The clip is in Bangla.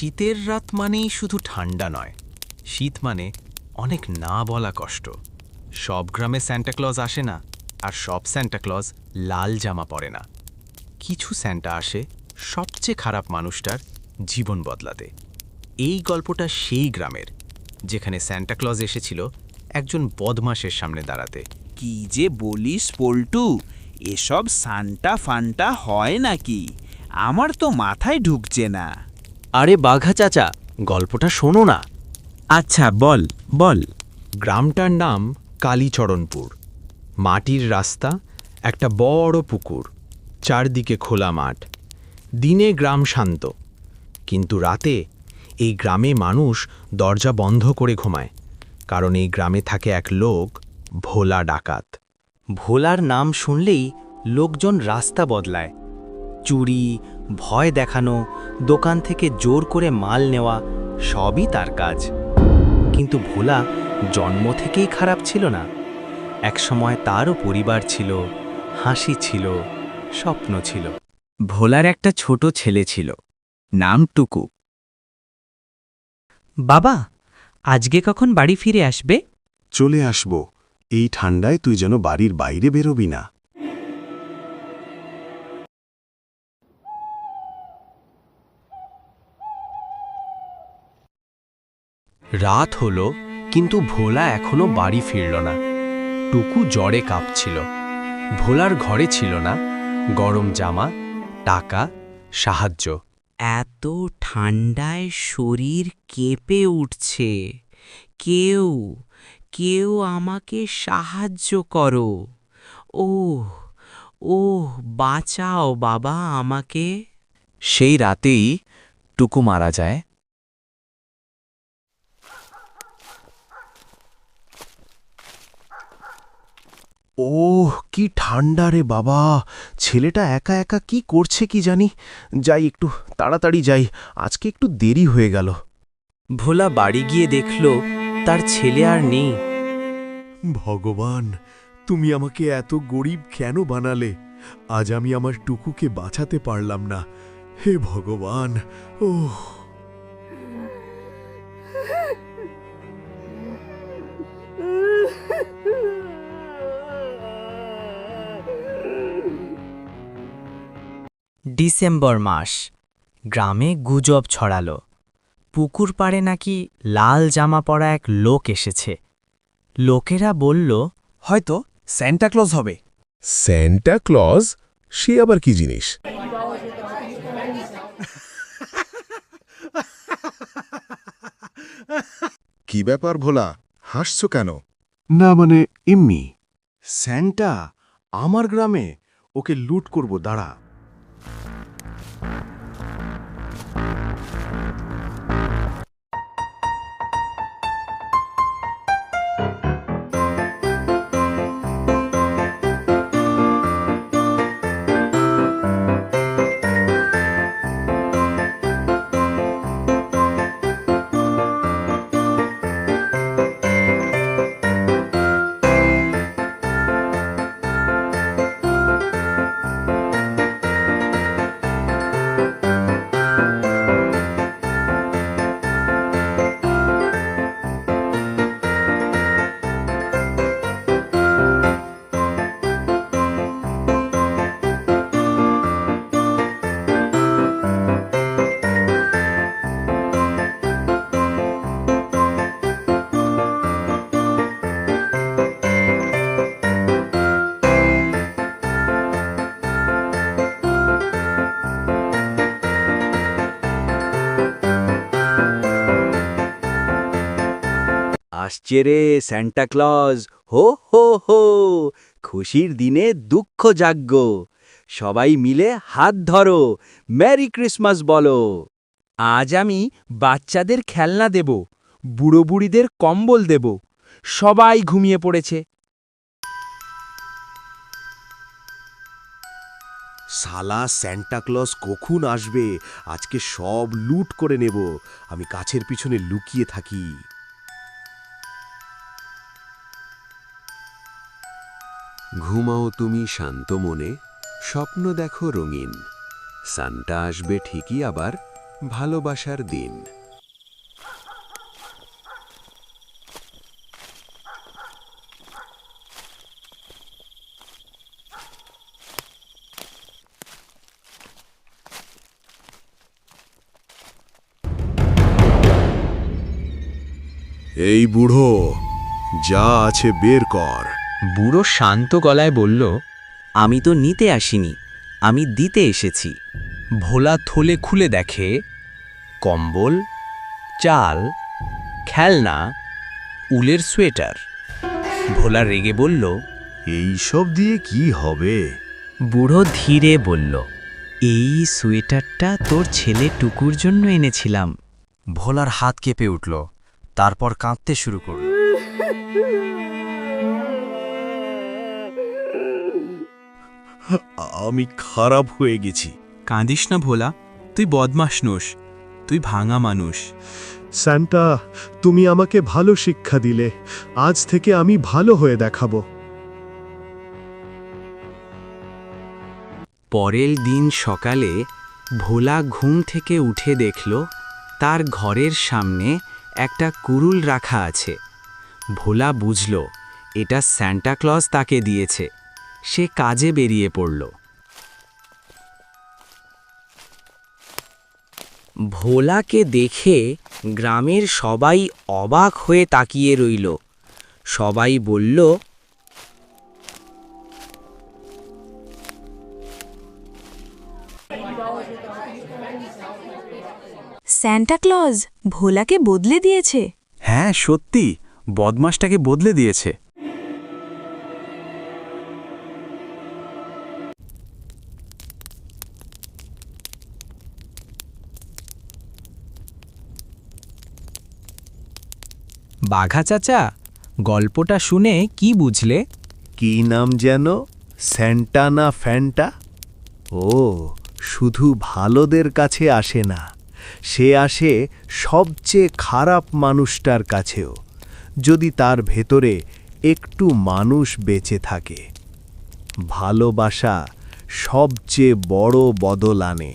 শীতের রাত মানেই শুধু ঠান্ডা নয়, শীত মানে অনেক না বলা কষ্ট। সব গ্রামে স্যান্টাক্লজ আসে না, আর সব স্যান্টাক্লজ লাল জামা পরে না। কিছু স্যান্টা আসে সবচেয়ে খারাপ মানুষটার জীবন বদলাতে। এই গল্পটা সেই গ্রামের, যেখানে স্যান্টাক্লজ এসেছিল একজন বদমাশের সামনে দাঁড়াতে। কি যে বলিস পল্টু, এসব সান্টা ফান্টা হয় নাকি? আমার তো মাথায় ঢুকছে না। আরে বাঘা চাচা, গল্পটা শোনো না। আচ্ছা বল বল। গ্রামটার নাম কালীচরণপুর। মাটির রাস্তা, একটা বড় পুকুর, চারদিকে খোলা মাঠ। দিনে গ্রাম শান্ত, কিন্তু রাতে এই গ্রামে মানুষ দরজা বন্ধ করে ঘুমায়, কারণ এই গ্রামে থাকে এক লোক, ভোলা ডাকাত। ভোলার নাম শুনলেই লোকজন রাস্তা বদলায়। চুরি, ভয় দেখানো, দোকান থেকে জোর করে মাল নেওয়া, সবই তার কাজ। কিন্তু ভোলা জন্ম থেকেই খারাপ ছিল না। একসময় তারও পরিবার ছিল, হাসি ছিল, স্বপ্ন ছিল। ভোলার একটা ছোট ছেলে ছিল, নাম টুকু। বাবা, আজকে কখন বাড়ি ফিরে আসবে? চলে আসব। এই ঠান্ডায় তুই যেন বাড়ির বাইরে বেরোবি না। রাত হলো, কিন্তু ভোলা এখনো বাড়ি ফিরল না। টুকু জ্বরে কাঁপছিল। ভোলার ঘরে ছিল না গরম জামা, টাকা, সাহায্য। এত ঠান্ডায় শরীর কেঁপে উঠছে। কেউ কেউ আমাকে সাহায্য করো। ওহ ওহ, বাঁচাও বাবা আমাকে। সেই রাতেই টুকু মারা যায়। ওহ, কি ঠান্ডা রে বাবা! ছেলেটা একা একা কি করছে কি জানি। যাই, একটু তাড়াতাড়ি যাই, আজকে একটু দেরি হয়ে গেল। ভোলা বাড়ি গিয়ে দেখল তার ছেলে আর নেই। ভগবান, তুমি আমাকে এত গরিব কেন বানালে? আজ আমি আমার টুকুকে বাঁচাতে পারলাম না। হে ভগবান! ওহ, ডিসেম্বর মাস। গ্রামে গুজব ছড়ালো। পুকুর পাড়ে নাকি লাল জামা পরা এক লোক এসেছে। লোকেরা বলল, হয়তো স্যান্টাক্লজ হবে। Santa Claus? সে আবার কি জিনিস? কি ব্যাপার ভোলা, হাসছো কেন? না মানে এমনি। স্যান্টা আমার গ্রামে? ওকে লুট করব, দাঁড়া। আসছে রে স্যান্টাক্লজ, হো হো হো! খুশির দিনে দুঃখ জাগ্য। সবাই মিলে হাত ধরো, মেরি ক্রিসমাস বলো। আজ আমি বাচ্চাদের খেলনা দেব, বুড়ো বুড়িদের কম্বল দেব। সবাই ঘুমিয়ে পড়েছে। শালা স্যান্টাক্লজ কখন আসবে? আজকে সব লুট করে নেব। আমি গাছের পিছনে লুকিয়ে থাকি। ঘুমাও তুমি শান্ত মনে, স্বপ্ন দেখো রঙিন। সান্টা আসবে ঠিকই, আবার ভালোবাসার দিন। এই বুড়ো, যা আছে বের কর। বুড়ো শান্ত গলায় বলল, আমি তো নিতে আসিনি, আমি দিতে এসেছি। ভোলা থলে খুলে দেখে কম্বল, চাল, খেলনা, উলের সোয়েটার। ভোলা রেগে বলল, এই সব দিয়ে কি হবে? বুড়ো ধীরে বলল, এই সোয়েটারটা তোর ছেলে টুকুর জন্য এনেছিলাম। ভোলার হাত কেঁপে উঠল, তারপর কাঁদতে শুরু করল। আমি খারাপ হয়ে গেছি। কাঁদিস না ভোলা, তুই বদমাস নোস, তুই ভাঙা মানুষ। স্যান্টা, তুমি আমাকে ভালো শিক্ষা দিলে। আজ থেকে আমি ভালো হয়ে দেখাবো। পরের দিন সকালে ভোলা ঘুম থেকে উঠে দেখল তার ঘরের সামনে একটা কুড়ুল রাখা আছে। ভোলা বুঝল এটা স্যান্টা ক্লজ তাকে দিয়েছে। সে কাজে বেরিয়ে পড়ল। ভোলাকে দেখে গ্রামের সবাই অবাক হয়ে তাকিয়ে রইল। সবাই বলল, স্যান্টা ক্লজ ভোলাকে বদলে দিয়েছে। হ্যাঁ সত্যি, বদমাসটাকে বদলে দিয়েছে। বাঘা চাচা, গল্পটা শুনে কি বুঝলে? কি নাম যেন? স্যান্টা না ফ্যান্টা? ও, শুধু ভালোদের কাছে আসে না, সে আসে সবচেয়ে খারাপ মানুষটার কাছেও, যদি তার ভেতরে একটু মানুষ বেঁচে থাকে। ভালোবাসা সবচেয়ে বড় বদল আনে।